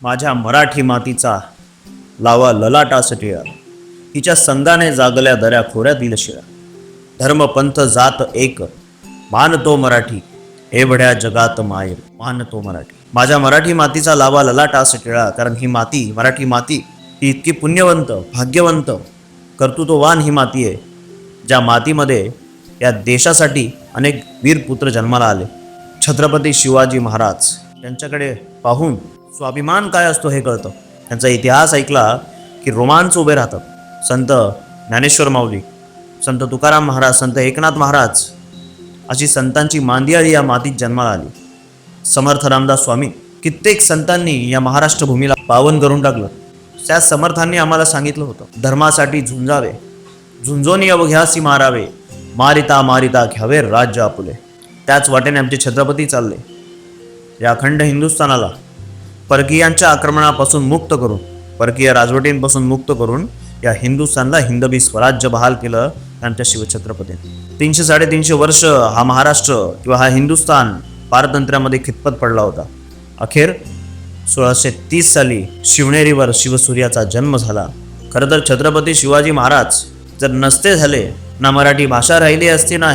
माझ्या मराठी मातीचा लावा ललाटास टिळा, हिच्या संगाने जागल्या दऱ्या खोऱ्यातील शिळा. धर्म पंथ जात एक, मानतो मराठी, एवढ्या जगात मायर मानतो मराठी. माझ्या मराठी मातीचा लावा ललाटास टिळा, कारण ही माती, मराठी माती ही इतकी पुण्यवंत, भाग्यवंत, कर्तृत्ववान ही माती आहे, ज्या मातीमध्ये या देशासाठी अनेक वीरपुत्र जन्माला आले. छत्रपती शिवाजी महाराज त्यांच्याकडे पाहून स्वाभिमान काय असतो हे कळतं. त्यांचा इतिहास ऐकला की रोमांच उभे राहतात. संत ज्ञानेश्वर माऊली, संत तुकाराम महाराज, संत एकनाथ महाराज अशी संतांची मांदियाळी या मातीत जन्माला आली. समर्थ रामदास स्वामी, कित्येक संतांनी या महाराष्ट्र भूमीला पावन करून टाकलं. त्या समर्थांनी आम्हाला सांगितलं होतं, धर्मासाठी झुंजावे, झुंजोनी अवघ्यासी मारावे, मारिता मारिता घ्यावे राज्य आपुले. त्याच वाटेने आमचे छत्रपती चालले. या अखंड हिंदुस्थानाला परकीयांच्या आक्रमणापासून मुक्त करून, परकीय राजवटींपासून मुक्त करून या हिंदुस्थानला हिंदवी स्वराज्य बहाल केलं त्यांच्या शिवछत्रपतींनी. 300-350 वर्ष हा महाराष्ट्र किंवा हा हिंदुस्थान पारतंत्र्यामध्ये खितपत पडला होता. अखेर 1630 साली शिवनेरीवर शिवसूर्याचा जन्म झाला. खरं तर छत्रपती शिवाजी महाराज जर नसते झाले, ना मराठी भाषा राहिली असती, ना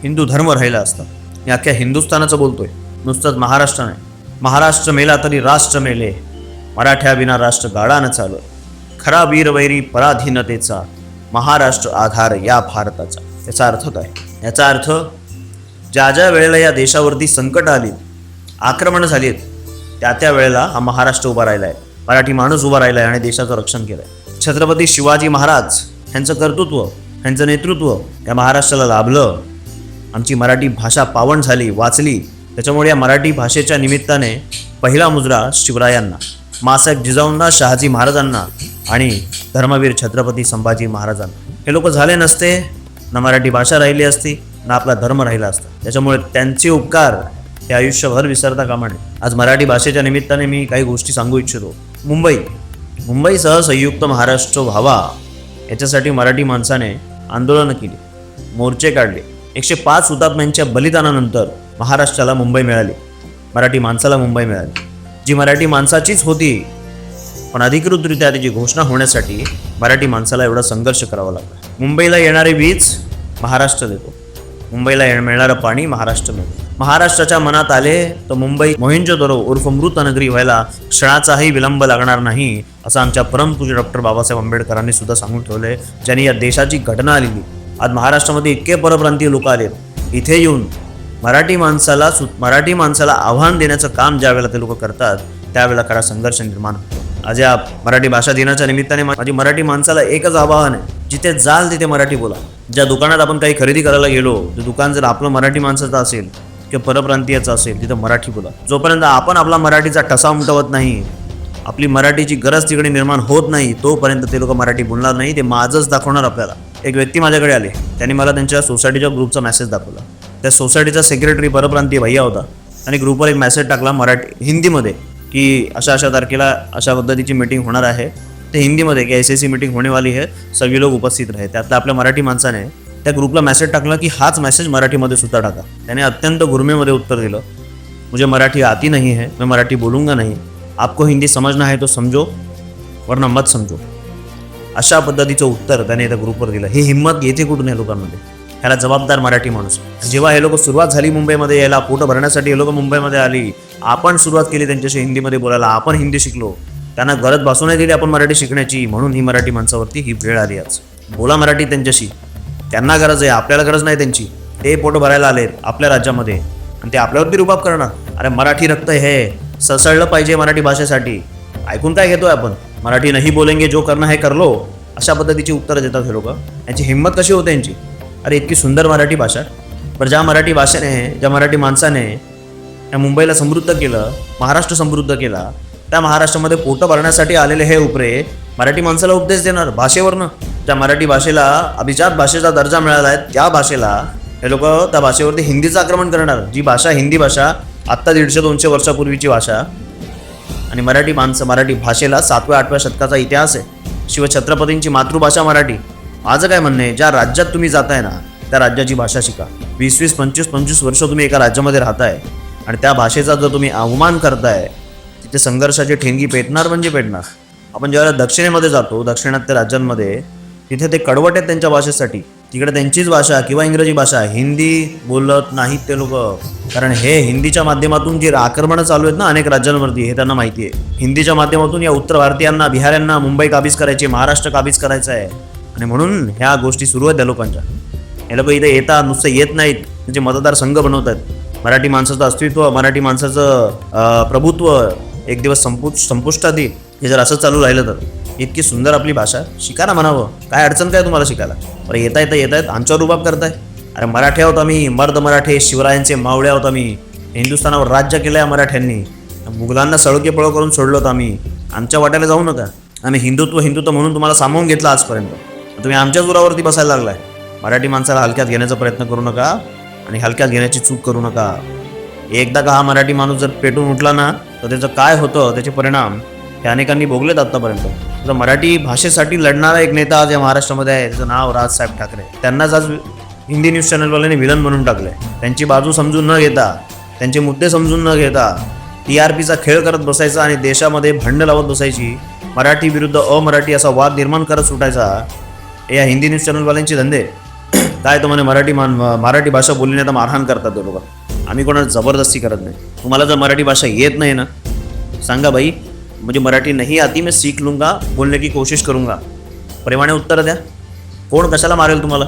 हिंदू धर्म राहिला असता. मी अख्ख्या हिंदुस्थानाचं बोलतोय, नुसतंच महाराष्ट्र नाही. महाराष्ट्र मेला तरी राष्ट्र मेले, मराठ्या विना राष्ट्र गाडा न चालत. खरा वीरवैरी पराधीनतेचा, महाराष्ट्र आधार या भारताचा. याचा अर्थ काय? याचा अर्थ ज्या ज्या वेळेला या देशावरती संकट आली, आक्रमण झालीत, त्या वेळेला हा महाराष्ट्र उभा राहिला आहे, मराठी माणूस उभा राहिला आहे आणि देशाचं रक्षण केलं आहे. छत्रपती शिवाजी महाराज यांचं कर्तृत्व, यांचं नेतृत्व या महाराष्ट्राला लाभलं. आमची मराठी भाषा पावन झाली, वाचली. त्याच्यामुळे या मराठी भाषेच्या निमित्ताने पहिला मुजरा शिवरायांना, मासाहेब जिजाऊंना, शहाजी महाराजांना आणि धर्मवीर छत्रपती संभाजी महाराजांना. हे लोक झाले नसते, ना मराठी भाषा राहिली असती, ना आपला धर्म राहिला असता. त्याच्यामुळे त्यांचे उपकार हे आयुष्यभर विसरता कामा नये. आज मराठी भाषेच्या निमित्ताने मी काही गोष्टी सांगू इच्छितो. मुंबईसह संयुक्त महाराष्ट्र व्हावा याच्यासाठी मराठी माणसाने आंदोलनं केली, मोर्चे काढले. 105 हुतात्म्यांच्या बलिदानानंतर महाराष्ट्राला मुंबई मिळाली, मराठी माणसाला मुंबई मिळाली, जी मराठी माणसाचीच होती. पण अधिकृतरित्या त्याची घोषणा होण्यासाठी मराठी माणसाला एवढा संघर्ष करावा लागला. मुंबईला येणारी वीज महाराष्ट्र देतो, मुंबईला मिळणारं पाणी महाराष्ट्र मिळतो. महाराष्ट्राच्या मनात आले तर मुंबई मोहिंजोदरो उर्फ मृत नगरी व्हायला क्षणाचाही विलंब लागणार नाही, असं आमच्या परमपूज्य डॉक्टर बाबासाहेब आंबेडकरांनी सुद्धा सांगून ठेवले, ज्यांनी या देशाची घटना लिहिली. आज महाराष्ट्रामध्ये इतके परप्रांतीय लोक आलेत, इथे येऊन मराठी माणसाला आव्हान देण्याचं काम ज्या वेळेला ते लोक करतात, त्यावेळेला खरा संघर्ष निर्माण होतो. आज या मराठी भाषा दिनाच्या निमित्ताने माझी मराठी माणसाला एकच आवाहन आहे, जिथे जाल तिथे मराठी बोला. ज्या दुकानात आपण काही खरेदी करायला गेलो, ते दुकान जर आपलं मराठी माणसाचं असेल किंवा परप्रांतीयाचं असेल, तिथं मराठी बोला. जोपर्यंत आपण आपला मराठीचा ठसा उमटवत नाही, आपली मराठीची गरज तिकडे निर्माण होत नाही, तोपर्यंत ते लोक मराठी बोलणार नाही. ते माझंच दाखवणार आपल्याला. एक व्यक्ती माझ्याकडे आले, त्यांनी मला त्यांच्या सोसायटीच्या ग्रुपचा मेसेज दाखवला. त्या सोसायटीचा सेक्रेटरी परप्रांतीय भैया होता आणि ग्रुपवर एक मेसेज टाकला हिंदीमध्ये की अशा तारखेला अशा पद्धतीची मीटिंग होणार आहे. ते हिंदीमध्ये की ऐसी मीटिंग होने वाली है, सगळे लोक उपस्थित रहे. त्यातल्या आपल्या मराठी माणसाने त्या ग्रुपला मेसेज टाकला की हाच मेसेज मराठीमध्ये सुद्धा टाका. त्याने अत्यंत गुरमेमध्ये उत्तर दिलं, मुझे मराठी आती नहीं है, मैं मराठी बोलूँगा नहीं, आपको हिंदी समझना है तो समझो वरना मत समझो. अशा पद्धतीचं उत्तर त्याने त्या ग्रुपवर दिलं. ही हिंमत येते कुठून या लोकांमध्ये? ह्याला जबाबदार मराठी माणूस. जेव्हा हे लोक सुरुवात झाली मुंबईमध्ये यायला, पोट भरण्यासाठी हे लोक मुंबईमध्ये आली, आपण सुरुवात केली त्यांच्याशी हिंदीमध्ये बोलायला, आपण हिंदी शिकलो, त्यांना गरज भासू नाही दिली आपण मराठी शिकण्याची. म्हणून ही मराठी माणसावरती ही वेळ आली. आज बोला मराठी त्यांच्याशी, त्यांना गरज आहे, आपल्याला गरज नाही त्यांची. ते पोट भरायला आलेत आपल्या राज्यामध्ये आणि ते आपल्यावरती रुबाब करणार. अरे मराठी रक्त हे ससळलं पाहिजे मराठी भाषेसाठी. ऐकून काय घेतोय आपण? मराठी नाही बोलेंगे, जो करना है कर लो, अशा पद्धतीची उत्तरं देतात हे लोक. यांची हिंमत कशी होते यांची? अरे इतकी सुंदर मराठी भाषा, पण ज्या मराठी भाषेने, ज्या मराठी माणसाने या मुंबईला समृद्ध केलं, महाराष्ट्र समृद्ध केला, त्या महाराष्ट्रामध्ये पोटं भरण्यासाठी आलेले हे उपरे मराठी माणसाला उपदेश देणार भाषेवरनं. ज्या मराठी भाषेला अभिजात भाषेचा दर्जा मिळाला आहे, त्या भाषेला हे लोक, त्या भाषेवरती हिंदीचं आक्रमण करणार. जी भाषा, हिंदी भाषा आत्ता 150-200 वर्षापूर्वीची भाषा, आणि मराठी भाषेला 7व्या-8व्या शतकाचा इतिहास आहे. शिवछत्रपतींची मातृभाषा मराठी. माझं काय म्हणणं आहे, ज्या राज्यात तुम्ही जाताय ना, त्या राज्याची भाषा शिका. 20-25 वर्ष तुम्ही एका राज्यामध्ये राहताय आणि त्या भाषेचा जर तुम्ही अवमान करताय, ते संघर्षाची ठेंगी पेटणार म्हणजे पेटणार. आपण ज्यावेळेला दक्षिणेमध्ये जातो, दाक्षिणात्य राज्यांमध्ये, तिथे ते कडवट आहेत त्यांच्या भाषेसाठी. तिकडे त्यांचीच भाषा किंवा इंग्रजी भाषा, हिंदी बोलत नाहीत ते लोक. कारण हे हिंदीच्या माध्यमातून जी आक्रमणं चालू आहेत ना अनेक राज्यांवरती, हे त्यांना माहिती आहे. हिंदीच्या माध्यमातून या उत्तर भारतीयांना, बिहाऱ्यांना मुंबई काबीज करायची, महाराष्ट्र काबीज करायचं आहे. आणि म्हणून ह्या गोष्टी सुरू आहेत त्या लोकांच्या. हे लोक इथे येतात, नुसतं येत नाहीत, म्हणजे मतदारसंघ बनवत आहेत. मराठी माणसाचं अस्तित्व, मराठी माणसाचं प्रभुत्व एक दिवस संपुष्टात येईल. हे जर असं चालू राहिलं तर. इतकी सुंदर आपली भाषा, शिका ना म्हणावं. काय अडचण काय तुम्हाला शिकायला? बरं येता येत आमच्यावर रुबाब करताय. अरे मराठी आहोत आम्ही, मर्द मराठे, शिवरायांचे मावळे आहोत आम्ही. हिंदुस्थानावर राज्य केलं आहे मराठ्यांनी. मुघलांना सळके पळ करून सोडलो होतं आम्ही. आमच्या वाट्याला जाऊ नका. आम्ही हिंदुत्व म्हणून तुम्हाला सामावून घेतलं आजपर्यंत. तुम्ही आमच्या जोरावरती बसायला लागलाय. मराठी माणसाला हलक्यात घेण्याचा प्रयत्न करू नका आणि हलक्यात घेण्याची चूक करू नका. एकदा का हा मराठी माणूस जर पेटून उठला ना, तर त्याचं काय होतं, त्याचे परिणाम हे अनेकांनी भोगलेत आत्तापर्यंत. तर मराठी भाषेसाठी लढणारा एक नेता आज या महाराष्ट्रामध्ये आहे, त्याचं नाव राजसाहेब ठाकरे. त्यांनाच आज हिंदी न्यूज चॅनलवाल्यांनी विलन म्हणून टाकलंय. त्यांची बाजू समजून न घेता, त्यांचे मुद्दे समजून न घेता TRPचा खेळ करत बसायचा आणि देशामध्ये भंड लावत बसायची. मराठी विरुद्ध अमराठी असा वाद निर्माण करत सुटायचा. या हिंदी न्यूज चॅनलवाल्यांचे धंदे. काय तो म्हणे मराठी भाषा बोलली नाही तर मारहाण करतात ते लोक. आम्ही कोणाला जबरदस्ती करत नाही. तुम्हाला जर मराठी भाषा येत नाही ना, सांगा भाई, मुझे मराठी नहीं आती, मैं सीख लूँगा, बोलने की कोशिश करूँगा. प्रेमाने उत्तर द्या. कोण कशाला मारेल तुम्हाला?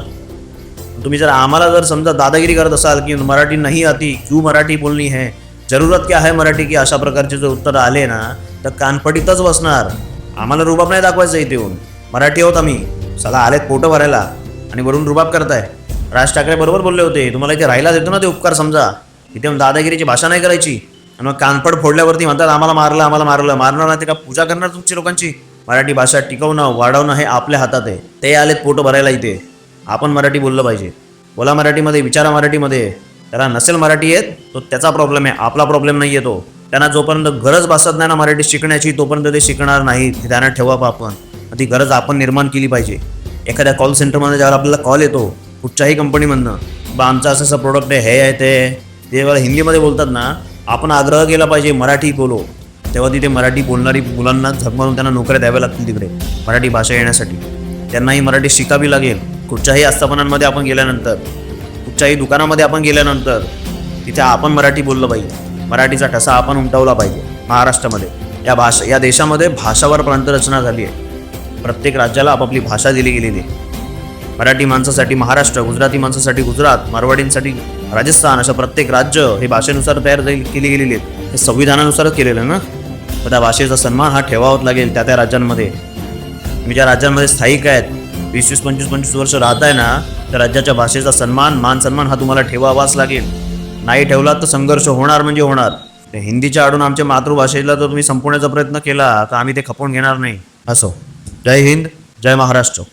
तुम्ही जर आम्हाला जर समजा दादागिरी करत असाल की मराठी नहीं आती, क्यों मराठी बोलनी है, जरूरत क्या है मराठी की, अशा प्रकारचे जर उत्तर आले ना तर कानपडीतच बसणार. आम्हाला रुबाब नाही दाखवायचं इथे येऊन. मराठी आहोत आम्ही. चला आलेत पोटं भरायला आणि वरून रुबाब करताय. राज ठाकरे बरोबर बोलले होते, तुम्हाला इथे राहायला देतो ना ते उपकार समजा. इथे दादागिरीची भाषा नाही करायची. आणि मग कानपड फोडल्यावरती म्हणतात आम्हाला मारलं. मारणार नाही ते का पूजा करणार तुमची लोकांची? मराठी भाषा टिकवणं वाढवणं हे आपल्या हातात आहे. ते आलेत पोटं भरायला इथे. आपण मराठी बोललं पाहिजे. बोला मराठीमध्ये, विचारा मराठीमध्ये. त्याला नसेल मराठी येत तो त्याचा प्रॉब्लेम आहे, आपला प्रॉब्लेम नाही येतो. त्यांना जोपर्यंत गरज भासत नाही ना मराठी शिकण्याची, तोपर्यंत ते शिकणार नाहीत. हे ध्यानात ठेवा आपण. ती गरज आपण निर्माण केली पाहिजे. एखाद्या कॉल सेंटरमध्ये ज्यावेळेला आपल्याला कॉल येतो कुठच्याही कंपनीमधनं, बा आमचं असं प्रोडक्ट आहे, हे आहे ते जेव्हा हिंदीमध्ये बोलतात ना, आपण आग्रह केला पाहिजे मराठी बोलो. तेव्हा तिथे मराठी बोलणारी मुलांना झगमारून त्यांना नोकऱ्या द्याव्या लागतील तिकडे मराठी भाषा येण्यासाठी. त्यांनाही मराठी शिकावी लागेल. कुठच्याही आस्थापनांमध्ये आपण गेल्यानंतर, कुठच्याही दुकानामध्ये आपण गेल्यानंतर तिथे आपण मराठी बोललं पाहिजे. मराठीचा ठसा आपण उमटवला पाहिजे. महाराष्ट्रामध्ये या देशामध्ये भाषावर प्रांतरचना झाली आहे. प्रत्येक राज्याला आपापली भाषा दिली गेलेली आहे. मराठी माणसासाठी महाराष्ट्र, गुजराती माणसासाठी गुजरात, मारवाडींसाठी राजस्थान, अशा प्रत्येक राज्य हे भाषेनुसार तयार केली गेलेली आहेत. हे संविधानानुसारच केलेलं आहे ना. तर त्या भाषेचा सन्मान हा ठेवावाच लागेल त्या राज्यांमध्ये. तुम्ही ज्या राज्यांमध्ये स्थायिक आहेत, 20-20, 25-25 वर्ष राहताय ना, त्या राज्याच्या भाषेचा मान सन्मान हा तुम्हाला ठेवावाच लागेल. नाही ठेवला तर संघर्ष होणार म्हणजे होणार. हिंदीच्या आडून आमच्या मातृभाषेला जर तुम्ही संपवण्याचा प्रयत्न केला तर आम्ही ते खपवून घेणार नाही. असो. जय हिंद, जय महाराष्ट्र.